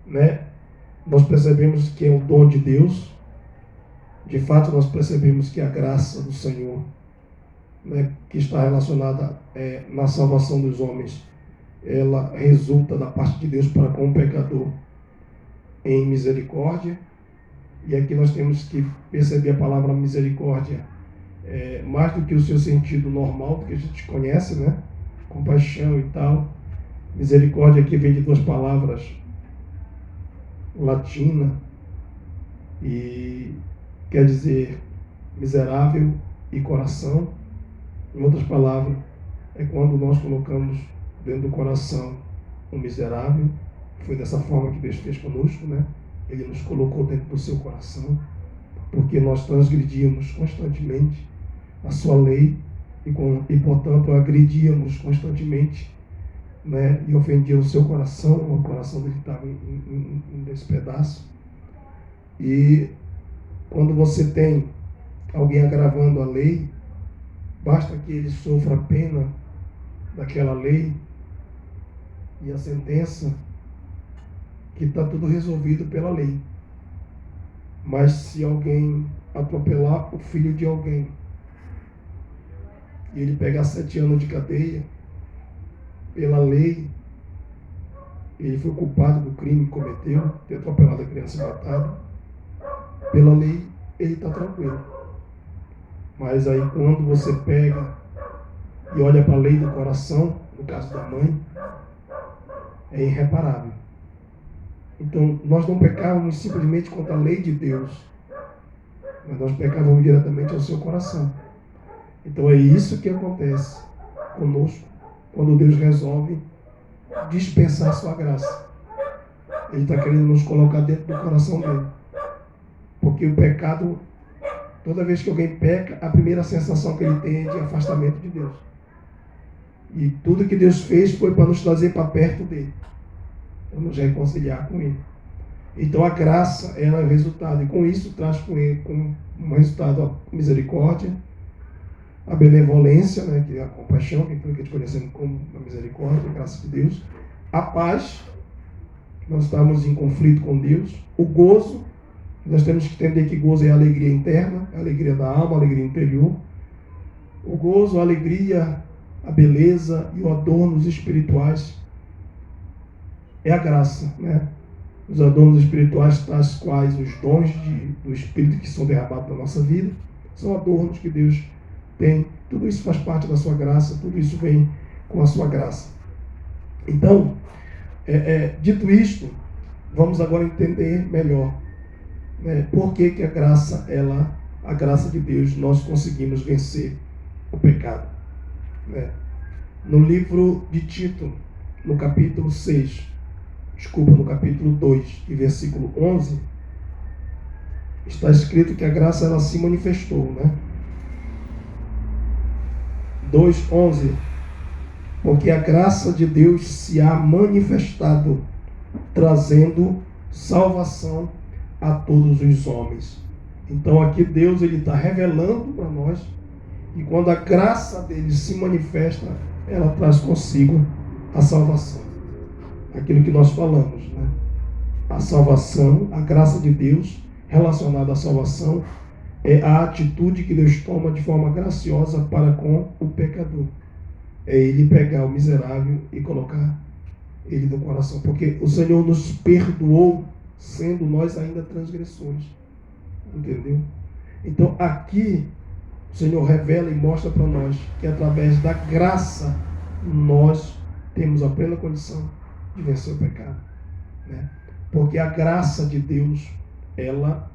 né, nós percebemos que é o dom de Deus. De fato, nós percebemos que a graça do Senhor, né, que está relacionada na salvação dos homens, ela resulta da parte de Deus para com o pecador em misericórdia. E aqui nós temos que perceber a palavra misericórdia mais do que o seu sentido normal, do que a gente conhece, né? Compaixão e tal. Misericórdia aqui vem de duas palavras latinas e quer dizer miserável e coração. Em outras palavras, é quando nós colocamos dentro do coração o miserável. Foi dessa forma que Deus fez conosco, né? Ele nos colocou dentro do seu coração, porque nós transgredíamos constantemente a sua lei e portanto, agredíamos constantemente, né? E ofendíamos o seu coração, o coração dele estava em despedaço. E quando você tem alguém agravando a lei, basta que ele sofra a pena daquela lei e a sentença, que está tudo resolvido pela lei. Mas se alguém atropelar o filho de alguém e ele pegar 7 anos de cadeia, pela lei, ele foi culpado do crime que cometeu, ter atropelado a criança e matado, pela lei ele está tranquilo. Mas aí quando você pega e olha para a lei do coração, no caso da mãe, é irreparável. Então, nós não pecávamos simplesmente contra a lei de Deus, mas nós pecávamos diretamente ao seu coração. Então, é isso que acontece conosco quando Deus resolve dispensar a sua graça. Ele está querendo nos colocar dentro do coração dele. Porque o pecado, toda vez que alguém peca, a primeira sensação que ele tem é de afastamento de Deus. E tudo que Deus fez foi para nos trazer para perto dele, para nos reconciliar com ele. Então a graça ela é o resultado, e com isso traz com ele como um resultado a misericórdia, a benevolência, né, que é a compaixão, que é aquilo que a gente conhecemos como a misericórdia, a graça de Deus, a paz, nós estamos em conflito com Deus, o gozo, nós temos que entender que gozo é a alegria interna, a alegria da alma, a alegria interior, o gozo, a alegria, a beleza e o adornos espirituais é a graça, né? Os adornos espirituais, tais quais os dons do Espírito que são derramados na nossa vida, são adornos que Deus tem. Tudo isso faz parte da sua graça, tudo isso vem com a sua graça. Então, dito isto, vamos agora entender melhor, né, por que a graça de Deus, nós conseguimos vencer o pecado. Né? No livro de Tito, no capítulo 2, e versículo 11, está escrito que a graça ela se manifestou, né? 2:11, porque a graça de Deus se há manifestado, trazendo salvação a todos os homens. Então aqui Deus ele está revelando para nós, e quando a graça dele se manifesta, ela traz consigo a salvação. Aquilo que nós falamos, né? A salvação, a graça de Deus relacionada à salvação é a atitude que Deus toma de forma graciosa para com o pecador. É ele pegar o miserável e colocar ele no coração, porque o Senhor nos perdoou sendo nós ainda transgressores. Entendeu? Então aqui o Senhor revela e mostra para nós que através da graça nós temos a plena condição de vencer o pecado, né? Porque a graça de Deus ela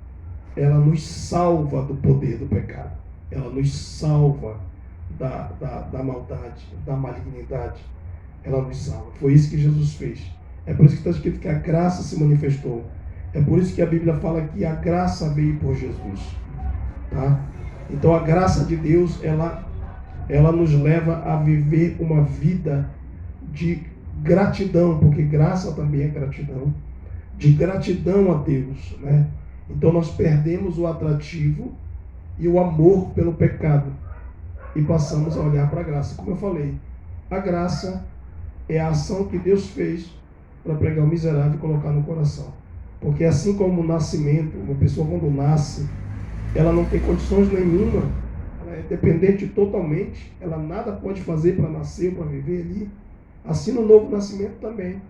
nos salva do poder do pecado, ela nos salva da maldade, da malignidade, ela nos salva. Foi isso que Jesus fez. É por isso que está escrito que a graça se manifestou. É por isso que a Bíblia fala que a graça veio por Jesus, tá? Então a graça de Deus ela nos leva a viver uma vida de gratidão, porque graça também é gratidão, de gratidão a Deus, né? Então nós perdemos o atrativo e o amor pelo pecado e passamos a olhar para a graça. Como eu falei, a graça é a ação que Deus fez para pregar o miserável e colocar no coração. Porque assim como o nascimento, uma pessoa quando nasce, ela não tem condições nenhuma, ela é dependente totalmente, ela nada pode fazer para nascer ou para viver ali. Assim no novo nascimento também.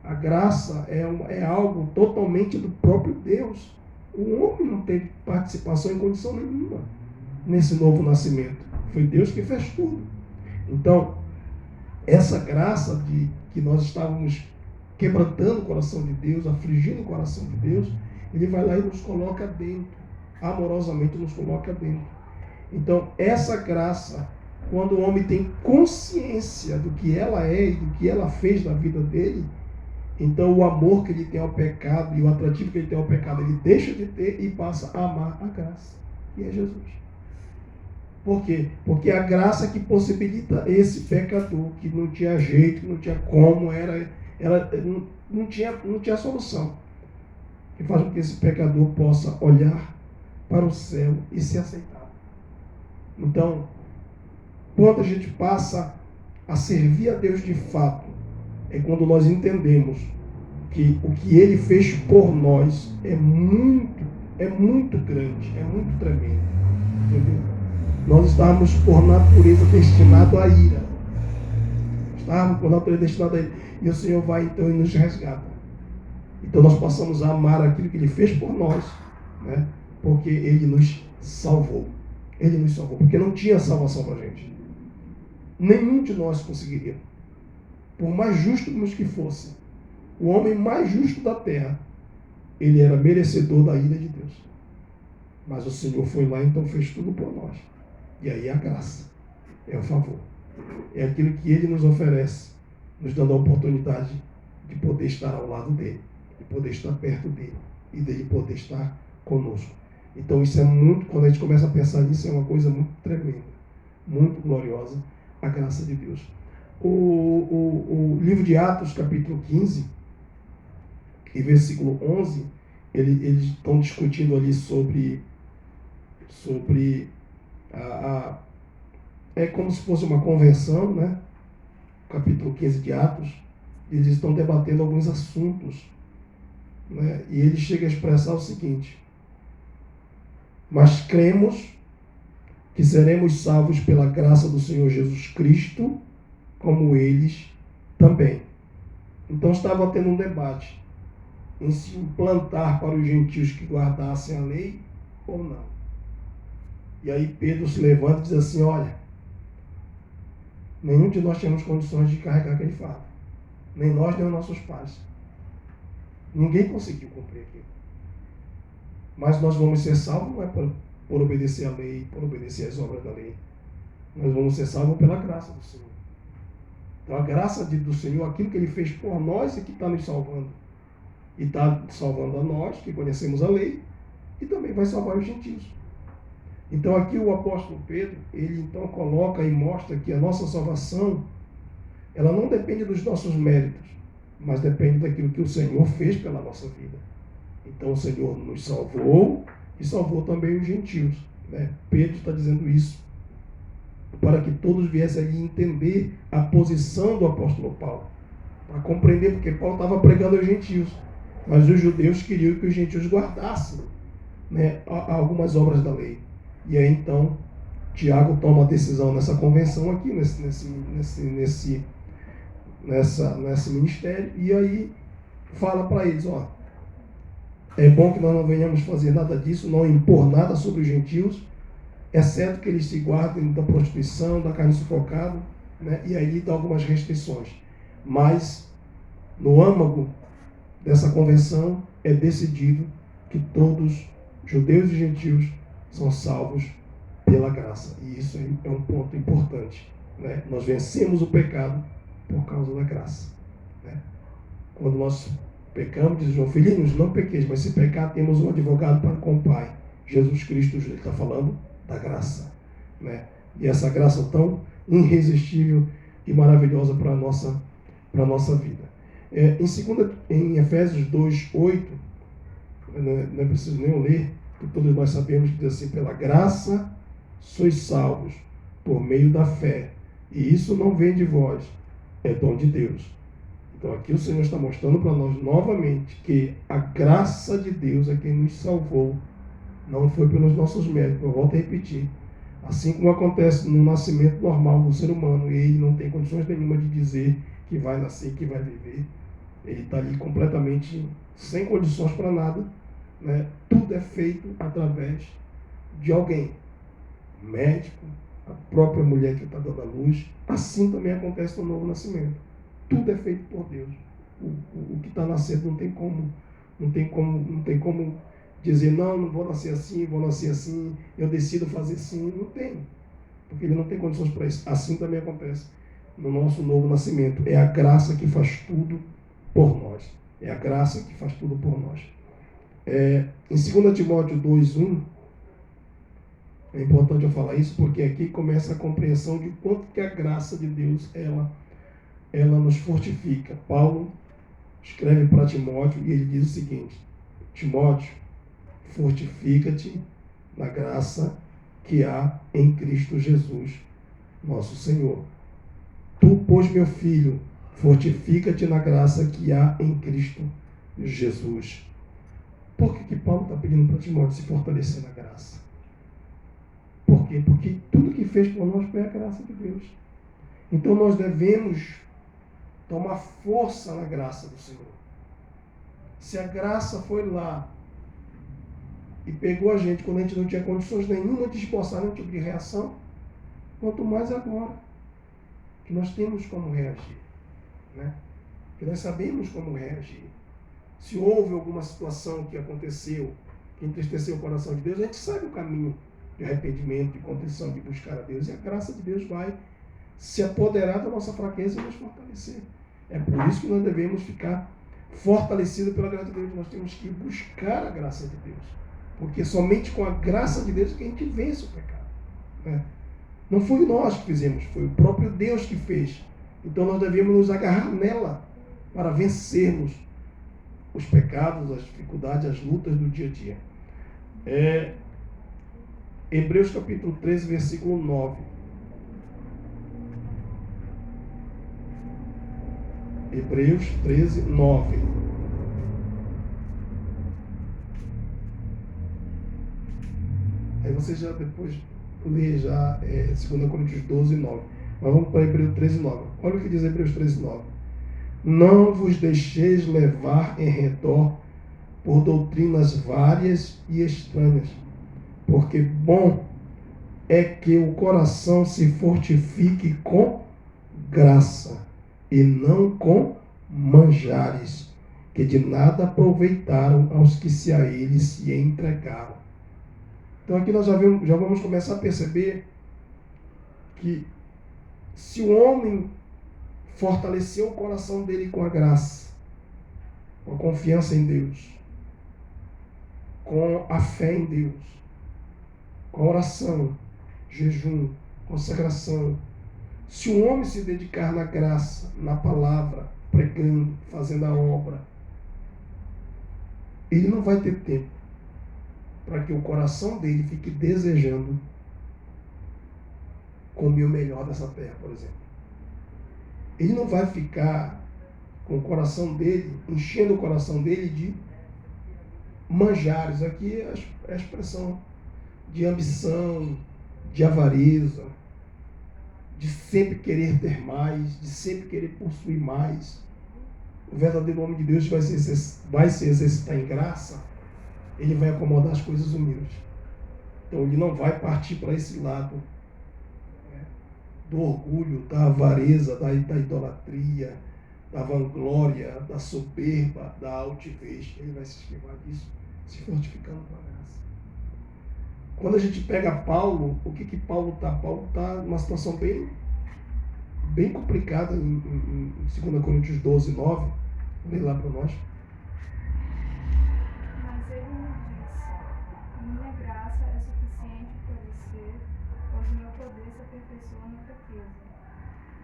A graça é algo totalmente do próprio Deus. O homem não teve participação em condição nenhuma nesse novo nascimento. Foi Deus que fez tudo. Então, essa graça de que nós estávamos quebrantando o coração de Deus, afligindo o coração de Deus, Ele vai lá e nos coloca dentro, amorosamente nos coloca dentro. Então, essa graça, quando o homem tem consciência do que ela é e do que ela fez na vida dele, então o amor que ele tem ao pecado e o atrativo que ele tem ao pecado, ele deixa de ter e passa a amar a graça, que é Jesus. Por quê? Porque a graça que possibilita esse pecador, que não tinha jeito, que não tinha como, não tinha solução, que faz com que esse pecador possa olhar para o céu e se aceitar. Então, quando a gente passa a servir a Deus de fato, é quando nós entendemos que o que Ele fez por nós é muito grande, é muito tremendo. Entendeu? Nós estávamos por natureza destinados à ira. Estávamos por natureza destinados à ira. E o Senhor vai então e nos resgata. Então nós passamos a amar aquilo que Ele fez por nós, né? Porque Ele nos salvou. Ele nos salvou, porque não tinha salvação para a gente. Nenhum de nós conseguiria. Por mais justo que fosse, o homem mais justo da terra, ele era merecedor da ira de Deus. Mas o Senhor foi lá, então fez tudo por nós. E aí a graça, é o favor. É aquilo que Ele nos oferece, nos dando a oportunidade de poder estar ao lado dEle, de poder estar perto dEle e dEle poder estar conosco. Então isso é muito, quando a gente começa a pensar nisso, é uma coisa muito tremenda, muito gloriosa, a graça de Deus. O livro de Atos, capítulo 15, e versículo 11, eles estão discutindo ali sobre é como se fosse uma convenção, né? Capítulo 15 de Atos, eles estão debatendo alguns assuntos, né? E ele chega a expressar o seguinte: mas cremos que seremos salvos pela graça do Senhor Jesus Cristo, como eles também. Então estava tendo um debate em se implantar para os gentios que guardassem a lei ou não. E aí Pedro se levanta e diz assim: olha, nenhum de nós temos condições de carregar aquele fardo. Nem nós, nem os nossos pais. Ninguém conseguiu cumprir aquilo. Mas nós vamos ser salvos não é por obedecer a lei, por obedecer às obras da lei. Nós vamos ser salvos pela graça do Senhor. Então a graça do Senhor, aquilo que Ele fez por nós, é que está nos salvando. E está salvando a nós, que conhecemos a lei, e também vai salvar os gentios. Então aqui o apóstolo Pedro, ele então coloca e mostra que a nossa salvação, ela não depende dos nossos méritos, mas depende daquilo que o Senhor fez pela nossa vida. Então o Senhor nos salvou e salvou também os gentios, né? Pedro está dizendo isso para que todos viessem a entender a posição do apóstolo Paulo, para compreender, porque Paulo estava pregando aos gentios, mas os judeus queriam que os gentios guardassem, né, algumas obras da lei. E aí então Tiago toma a decisão nessa convenção aqui, nesse ministério, e aí fala para eles: ó, é bom que nós não venhamos fazer nada disso, não impor nada sobre os gentios, exceto que eles se guardem da prostituição, da carne sufocada, né? E aí dá algumas restrições. Mas no âmago dessa convenção é decidido que todos, judeus e gentios, são salvos pela graça. E isso é um ponto importante, né? Nós vencemos o pecado por causa da graça, né? Quando nós pecamos, diz João: filhinhos, não pequeis, mas se pecar, temos um advogado para com o Pai, Jesus Cristo. Ele está falando da graça, né? E essa graça tão irresistível e maravilhosa para a nossa vida. Em Efésios 2:8, não é preciso nem ler, que todos nós sabemos que diz assim: pela graça sois salvos por meio da fé, e isso não vem de vós, é dom de Deus. Então aqui o Senhor está mostrando para nós novamente que a graça de Deus é quem nos salvou. Não foi pelos nossos méritos. Eu volto a repetir. Assim como acontece no nascimento normal do ser humano, ele não tem condições nenhuma de dizer que vai nascer, que vai viver. Ele está ali completamente sem condições para nada, né? Tudo é feito através de alguém. O médico, a própria mulher que está dando a luz. Assim também acontece no novo nascimento. Tudo é feito por Deus. O que está nascendo não tem como dizer, não vou nascer assim, eu decido fazer assim. Não tem. Porque ele não tem condições para isso. Assim também acontece no nosso novo nascimento. É a graça que faz tudo por nós. É a graça que faz tudo por nós. Em 2 Timóteo 2:1, é importante eu falar isso, porque aqui começa a compreensão de quanto que a graça de Deus, ela nos fortifica. Paulo escreve para Timóteo e ele diz o seguinte: Timóteo, fortifica-te na graça que há em Cristo Jesus, nosso Senhor. Tu, pois, meu filho, fortifica-te na graça que há em Cristo Jesus. Por que Paulo está pedindo para Timóteo se fortalecer na graça? Por quê? Porque tudo que fez por nós foi a graça de Deus. Então nós devemos tomar força na graça do Senhor. Se a graça foi lá e pegou a gente quando a gente não tinha condições nenhuma de esboçar nenhum tipo de reação, quanto mais agora, que nós temos como reagir, né? Que nós sabemos como reagir. Se houve alguma situação que aconteceu, que entristeceu o coração de Deus, a gente sabe o caminho de arrependimento, de contrição, de buscar a Deus. E a graça de Deus vai se apoderar da nossa fraqueza e nos fortalecer. É por isso que nós devemos ficar fortalecidos pela graça de Deus. Nós temos que buscar a graça de Deus. Porque somente com a graça de Deus é que a gente vence o pecado, né? Não foi nós que fizemos, foi o próprio Deus que fez. Então nós devemos nos agarrar nela para vencermos os pecados, as dificuldades, as lutas do dia a dia. Hebreus capítulo 13, versículo 9. Hebreus 13, 9. Aí você já depois lê já 2 Coríntios 12, 9. Mas vamos para Hebreus 13, 9. Olha o que diz Hebreus 13, 9. Não vos deixeis levar em redor por doutrinas várias e estranhas, porque bom é que o coração se fortifique com graça e não com manjares, que de nada aproveitaram aos que se a eles se entregaram. Então aqui nós já vamos começar a perceber que se o homem fortaleceu o coração dele com a graça, com a confiança em Deus, com a fé em Deus, com a oração, jejum, consagração, se o homem se dedicar na graça, na palavra, pregando, fazendo a obra, ele não vai ter tempo para que o coração dele fique desejando comer o melhor dessa terra, por exemplo. Ele não vai ficar com o coração dele, enchendo o coração dele de manjares. Aqui é a expressão de ambição, de avareza, de sempre querer ter mais, de sempre querer possuir mais. O verdadeiro homem de Deus vai se exercitar em graça, ele vai acomodar as coisas humildes. Então ele não vai partir para esse lado, né, do orgulho, da avareza, da idolatria, da vanglória, da soberba, da altivez. Ele vai se esquivar disso, se fortificando com a graça. Quando a gente pega Paulo, o que Paulo está? Paulo está numa situação bem complicada em 2 Coríntios 12, 9. Lê lá para nós. Mas ele me disse: minha graça é suficiente para você, pois o meu poder se aperfeiçoa na fraqueza.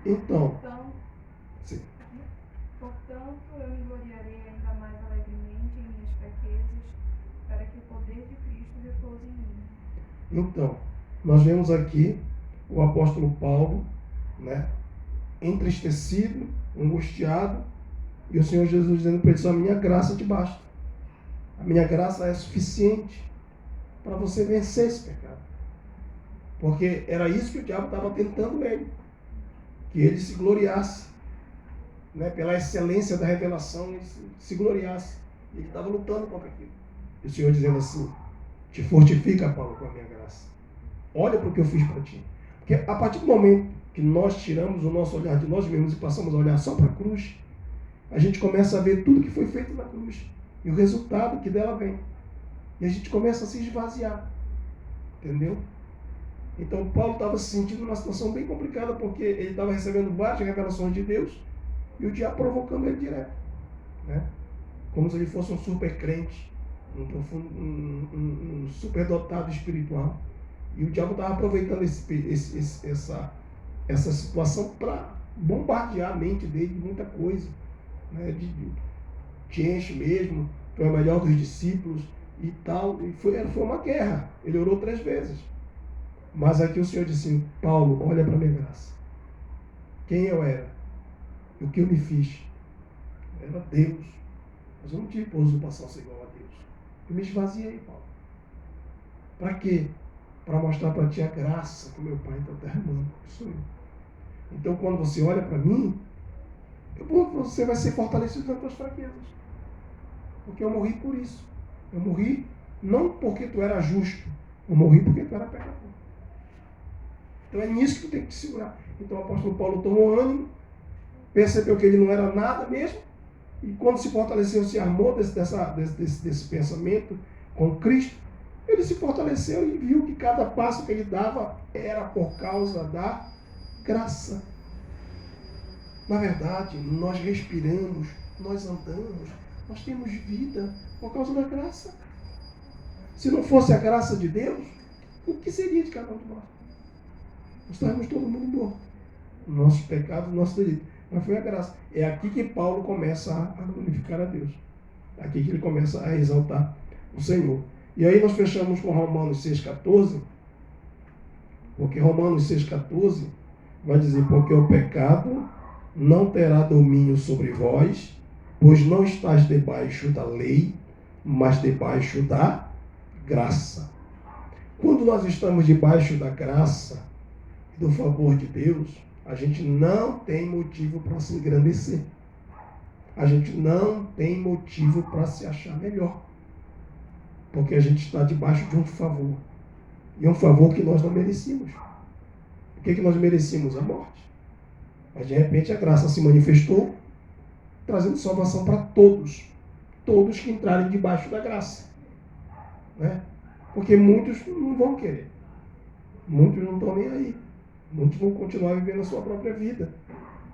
Então, sim. Portanto, eu me gloriarei ainda mais alegremente em minhas fraquezas, para que o poder de Cristo repouse em mim. Então, nós vemos aqui o apóstolo Paulo, né, entristecido, angustiado, E o Senhor Jesus dizendo para ele: a minha graça te basta. A minha graça é suficiente para você vencer esse pecado. Porque era isso que o diabo estava tentando ele. Que ele se gloriasse, né, pela excelência da revelação, e se gloriasse. Ele estava lutando contra aquilo. E o Senhor dizendo assim: te fortifica, Paulo, com a minha graça. Olha para o que eu fiz para ti. Porque a partir do momento que nós tiramos o nosso olhar de nós mesmos e passamos a olhar só para a cruz, a gente começa a ver tudo que foi feito na cruz e o resultado que dela vem. E a gente começa a se esvaziar. Entendeu? Então Paulo estava se sentindo numa situação bem complicada, porque ele estava recebendo várias revelações de Deus e o diabo provocando ele direto, né? Como se ele fosse um super crente, um super dotado espiritual. E o diabo estava aproveitando essa situação para bombardear a mente dele de muita coisa, né? Te enche mesmo, tu é o melhor dos discípulos e tal. E foi uma guerra. Ele orou 3 vezes. Mas aqui o Senhor disse assim: Paulo, olha para a minha graça. Quem eu era? O que eu me fiz? Era Deus. Mas eu não tive usurpação ser igual a Deus. Eu me esvaziei, Paulo. Para quê? Para mostrar para ti a graça que o meu Pai está derramando. Que sou eu. Então, quando você olha para mim, você vai ser fortalecido nas tuas fraquezas. Porque eu morri por isso. Eu morri não porque tu era justo. Eu morri porque tu era pecador. Então é nisso que tu tem que te segurar. Então o apóstolo Paulo tomou ânimo, percebeu que ele não era nada mesmo, e quando se fortaleceu, se armou desse pensamento com Cristo, ele se fortaleceu e viu que cada passo que ele dava era por causa da graça. Na verdade, nós respiramos, nós andamos, nós temos vida por causa da graça. Se não fosse a graça de Deus, o que seria de cada um de nós? Nós estaremos todo mundo morto. Nossos pecados, nosso delito. Mas foi a graça. É aqui que Paulo começa a glorificar a Deus. É aqui que ele começa a exaltar o Senhor. E aí nós fechamos com Romanos 6,14. Porque Romanos 6,14 vai dizer: porque o pecado não terá domínio sobre vós, pois não estáis debaixo da lei, mas debaixo da graça. Quando nós estamos debaixo da graça, do favor de Deus, a gente não tem motivo para se engrandecer. A gente não tem motivo para se achar melhor. Porque a gente está debaixo de um favor. E é um favor que nós não merecíamos. O que nós merecíamos? A morte. Mas de repente a graça se manifestou, trazendo salvação para todos. Todos que entrarem debaixo da graça. Né? Porque muitos não vão querer. Muitos não estão nem aí. Muitos vão continuar vivendo a sua própria vida.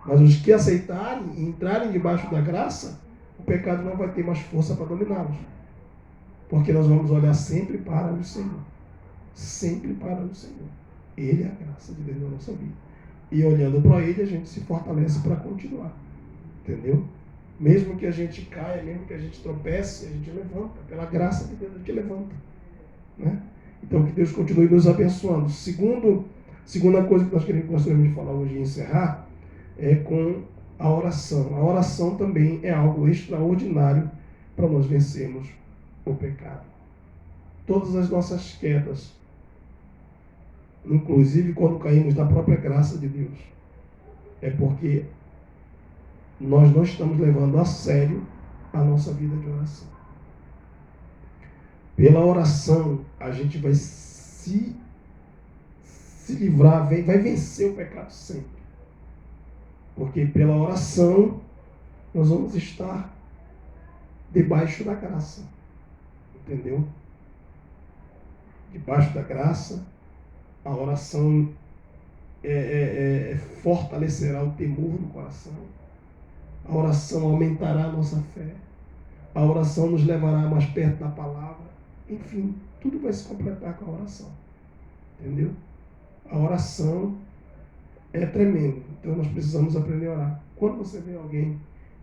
Mas os que aceitarem e entrarem debaixo da graça, o pecado não vai ter mais força para dominá-los. Porque nós vamos olhar sempre para o Senhor. Sempre para o Senhor. Ele é a graça de Deus na nossa vida. E olhando para Ele, a gente se fortalece para continuar. Entendeu? Mesmo que a gente caia, mesmo que a gente tropece, a gente levanta. Pela graça de Deus, a gente levanta. Né? Então, que Deus continue nos abençoando. Segunda coisa que nós gostaríamos de falar hoje e encerrar é com a oração. A oração também é algo extraordinário para nós vencermos o pecado. Todas as nossas quedas, inclusive quando caímos da própria graça de Deus, é porque nós não estamos levando a sério a nossa vida de oração. Pela oração, a gente vai se livrar, vai vencer o pecado sempre. Porque pela oração, nós vamos estar debaixo da graça. Entendeu? Debaixo da graça, a oração fortalecerá o temor no coração. A oração aumentará a nossa fé. A oração nos levará mais perto da palavra. Enfim, tudo vai se completar com a oração. Entendeu? A oração é tremenda. Então nós precisamos aprender a orar. Quando você vê alguém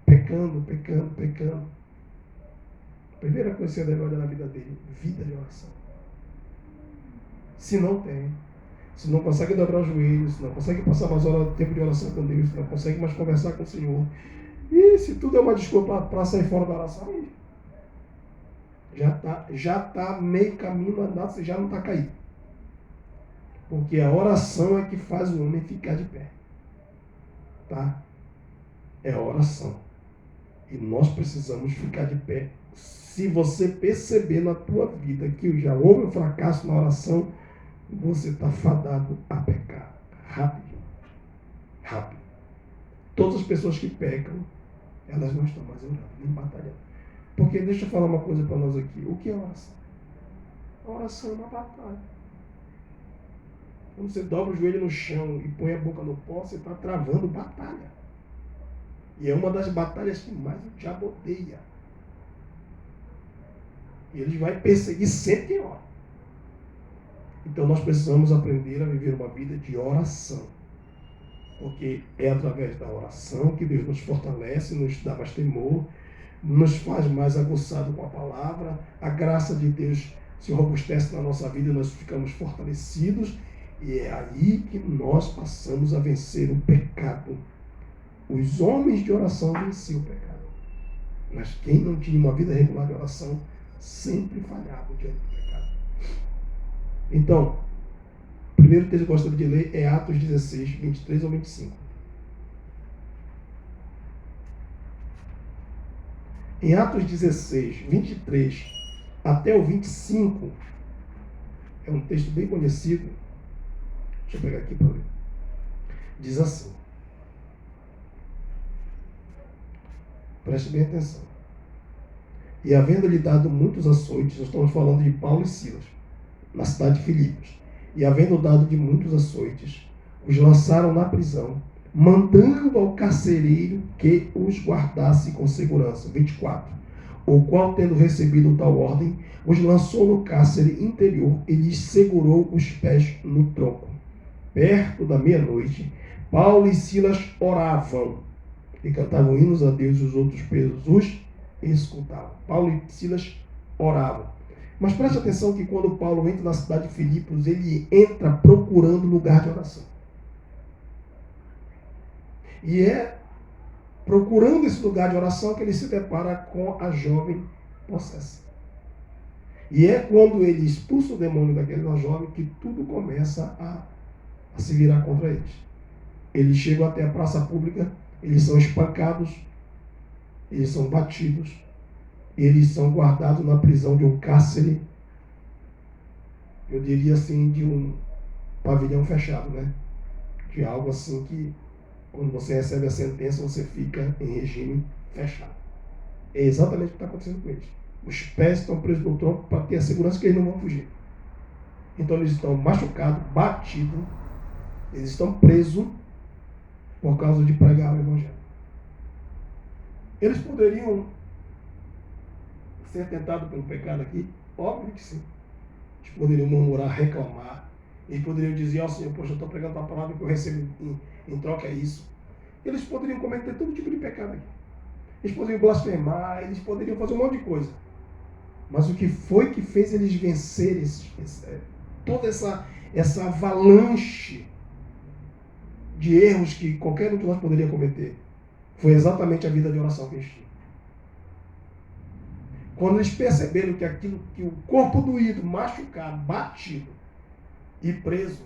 pecando, a primeira coisa que você deve olhar na vida dele, vida de oração. Se não tem, se não consegue dobrar os joelhos, se não consegue passar mais hora de tempo de oração com Deus, se não consegue mais conversar com o Senhor, E se tudo é uma desculpa para sair fora da oração, aí já tá meio caminho andado, você já não está caído. Porque a oração é que faz o homem ficar de pé. Tá? É a oração. E nós precisamos ficar de pé. Se você perceber na tua vida que já houve um fracasso na oração, você está fadado a pecar. Rápido. Rápido. Todas as pessoas que pecam, elas não estão mais orando, nem batalhando. Porque deixa eu falar uma coisa para nós aqui. O que é oração? A oração é uma batalha. Quando você dobra o joelho no chão e põe a boca no pó, você está travando batalha. E é uma das batalhas que mais o diabo odeia. E ele vai perseguir sempre quem ora. Então nós precisamos aprender a viver uma vida de oração. Porque é através da oração que Deus nos fortalece, nos dá mais temor, nos faz mais aguçado com a palavra, a graça de Deus se robustece na nossa vida e nós ficamos fortalecidos, e é aí que nós passamos a vencer o pecado. Os homens de oração venciam o pecado, mas quem não tinha uma vida regular de oração sempre falhava diante do pecado. Então, o primeiro texto que eu gostaria de ler é Atos 16, 23 ao 25. Em Atos 16, 23 até o 25, é um texto bem conhecido. Deixa eu pegar aqui para ler. Diz assim. Preste bem atenção. E havendo-lhe dado muitos açoites, nós estamos falando de Paulo e Silas, na cidade de Filipos. E havendo dado de muitos açoites, os lançaram na prisão, mandando ao carcereiro que os guardasse com segurança. 24. O qual, tendo recebido tal ordem, os lançou no cárcere interior e lhes segurou os pés no tronco. Perto da meia-noite, Paulo e Silas oravam e cantavam hinos a Deus, e os outros presos os escutavam. Paulo e Silas oravam. Mas preste atenção que quando Paulo entra na cidade de Filipos, ele entra procurando lugar de oração. E é procurando esse lugar de oração que ele se depara com a jovem possessa. E é quando ele expulsa o demônio daquela jovem que tudo começa a se virar contra eles. Eles chegam até a praça pública, eles são espancados, eles são batidos, eles são guardados na prisão de um cárcere, eu diria assim, de um pavilhão fechado, né? De algo assim que, quando você recebe a sentença, você fica em regime fechado. É exatamente o que está acontecendo com eles. Os pés estão presos no tronco para ter a segurança que eles não vão fugir. Então eles estão machucados, batidos, eles estão presos por causa de pregar o Evangelho. Eles poderiam ser tentados pelo pecado aqui? Óbvio que sim. Eles poderiam murmurar, reclamar. Eles poderiam dizer, ó Senhor, poxa, eu estou pregando a palavra que eu recebo em troca é isso. Eles poderiam cometer todo tipo de pecado aqui. Eles poderiam blasfemar, eles poderiam fazer um monte de coisa. Mas o que foi que fez eles vencerem toda essa avalanche de erros que qualquer um de nós poderia cometer? Foi exatamente a vida de oração que eles tinham. Quando eles perceberam que aquilo, que o corpo doído, machucado, batido e preso,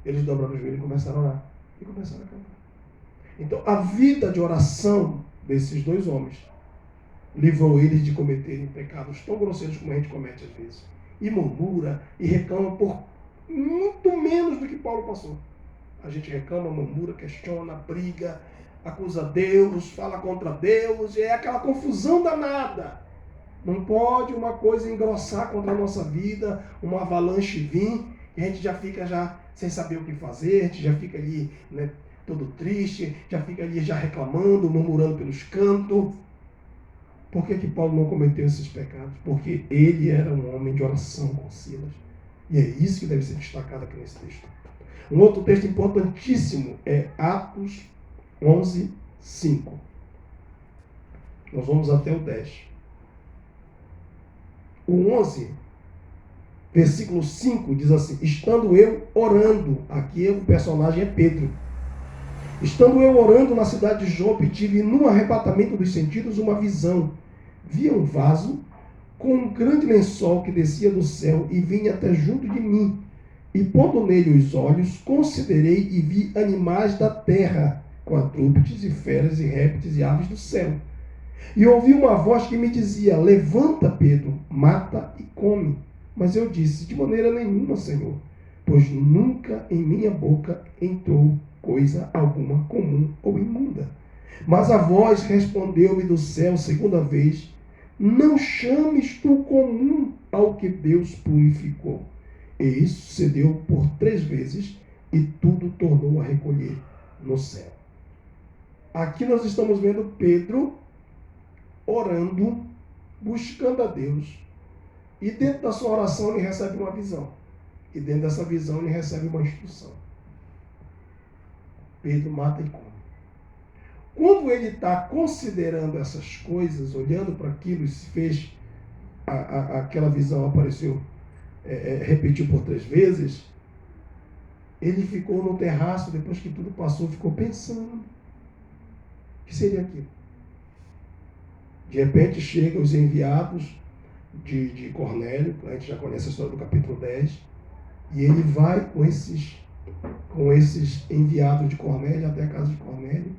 eles dobraram o joelho e começaram a orar. E começaram a cantar. Então, a vida de oração desses dois homens livrou eles de cometerem pecados tão grosseiros como a gente comete às vezes. E murmura e reclama por muito menos do que Paulo passou. A gente reclama, murmura, questiona, briga, acusa Deus, fala contra Deus, e é aquela confusão danada. Não pode uma coisa engrossar contra a nossa vida, uma avalanche vir, e a gente já fica sem saber o que fazer, a gente já fica ali, né, todo triste, já fica ali já reclamando, murmurando pelos cantos. Por que Paulo não cometeu esses pecados? Porque ele era um homem de oração com Silas. E é isso que deve ser destacado aqui nesse texto. Um outro texto importantíssimo é Atos 11, 5. Nós vamos até o 10. O 11, versículo 5, diz assim: estando eu orando, aqui o personagem é Pedro, Estando eu orando na cidade de Jope, tive num arrebatamento dos sentidos uma visão. Vi um vaso com um grande lençol que descia do céu e vinha até junto de mim. E pondo nele os olhos, considerei e vi animais da terra, quadrúpedes e feras e répteis e aves do céu. E ouvi uma voz que me dizia: levanta, Pedro, mata e come. Mas eu disse: de maneira nenhuma, Senhor, pois nunca em minha boca entrou coisa alguma comum ou imunda. Mas a voz respondeu-me do céu segunda vez: não chames tu comum ao que Deus purificou. E isso sucedeu por 3 vezes, e tudo tornou a recolher no céu. Aqui nós estamos vendo Pedro orando, buscando a Deus. E dentro da sua oração ele recebe uma visão. E dentro dessa visão ele recebe uma instrução. Pedro mata e come. Quando ele está considerando essas coisas, olhando para aquilo, e se fez, aquela visão apareceu, repetiu por 3 vezes, ele ficou no terraço, depois que tudo passou, ficou pensando. O que seria aquilo? De repente chegam os enviados de Cornélio, a gente já conhece a história do capítulo 10, e ele vai com esses enviados de Cornélio até a casa de Cornélio,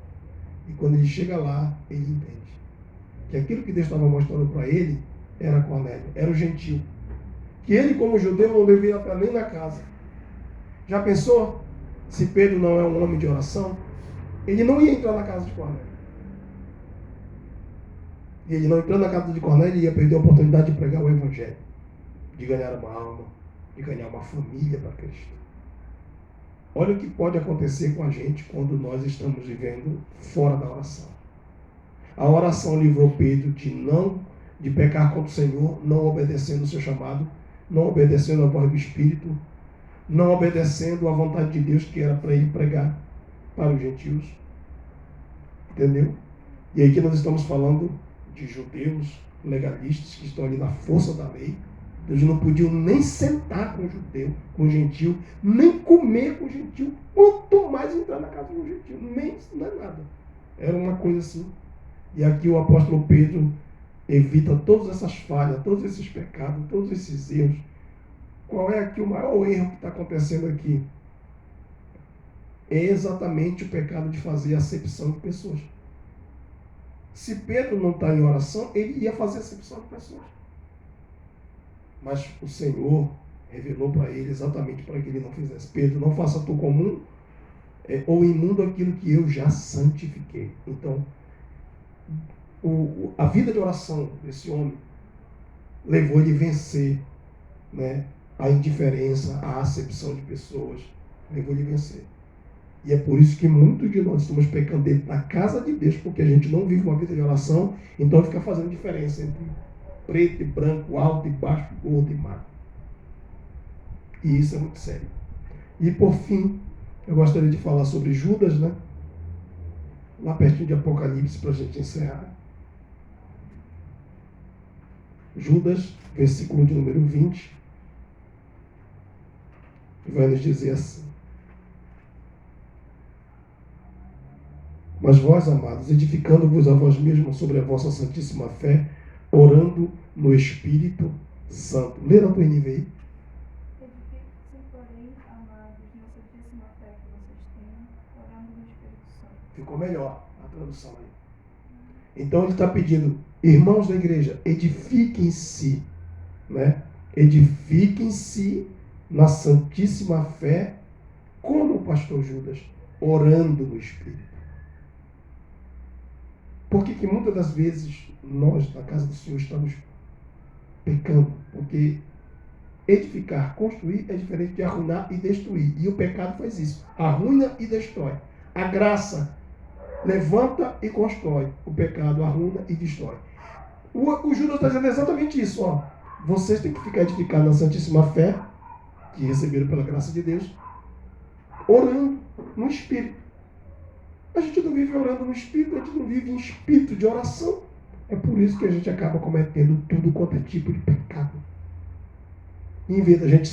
e quando ele chega lá, ele entende que aquilo que Deus estava mostrando para ele era Cornélio, era o gentil, que ele como judeu não deveria estar nem na casa. Já pensou se Pedro não é um homem de oração? Ele não ia entrar na casa de Cornélio. E ele não entrando na casa de Cornélio, ia perder a oportunidade de pregar o evangelho, de ganhar uma alma, de ganhar uma família para Cristo. Olha o que pode acontecer com a gente quando nós estamos vivendo fora da oração. A oração livrou Pedro de pecar contra o Senhor, não obedecendo o seu chamado, não obedecendo a voz do Espírito, não obedecendo a vontade de Deus que era para ele pregar para os gentios. Entendeu? E aí que nós estamos falando de judeus legalistas que estão ali na força da lei. Eles não podiam nem sentar com o judeu, com o gentil, nem comer com o gentil, quanto mais entrar na casa do gentil. Nem, não é nada. Era uma coisa assim. E aqui o apóstolo Pedro evita todas essas falhas, todos esses pecados, todos esses erros. Qual é aqui o maior erro que está acontecendo aqui? É exatamente o pecado de fazer acepção de pessoas. Se Pedro não está em oração, ele ia fazer acepção de pessoas. Mas o Senhor revelou para ele exatamente para que ele não fizesse. Pedro, não faça tu comum ou imundo aquilo que eu já santifiquei. Então, a vida de oração desse homem levou ele a vencer, né, a indiferença, a acepção de pessoas. Levou ele a vencer. E é por isso que muitos de nós estamos pecando dentro da casa de Deus, porque a gente não vive uma vida de oração, então fica fazendo diferença entre preto e branco, alto e baixo, gordo e magro. E isso é muito sério. E por fim, eu gostaria de falar sobre Judas, né? Lá pertinho de Apocalipse, para a gente encerrar. Judas, versículo de número 20, vai nos dizer assim: mas vós, amados, edificando-vos a vós mesmos sobre a vossa santíssima fé, orando no Espírito Santo. Lê na tua NVI. Edifiquem-se, porém, amados, na santíssima fé que vocês têm, orando no Espírito Santo. Ficou melhor a tradução aí. Então ele está pedindo, irmãos da igreja, edifiquem-se, né? Edifiquem-se na santíssima fé, como o pastor Judas, orando no Espírito. Por que muitas das vezes nós, na casa do Senhor, estamos pecando? Porque edificar, construir é diferente de arruinar e destruir. E o pecado faz isso. Arruina e destrói. A graça levanta e constrói. O pecado arruina e destrói. O Judas está dizendo exatamente isso. Ó. Vocês têm que ficar edificados na santíssima fé, que receberam pela graça de Deus, orando no Espírito. A gente não vive orando no Espírito, a gente não vive em espírito de oração. É por isso que a gente acaba cometendo tudo quanto é tipo de pecado. Em vez da gente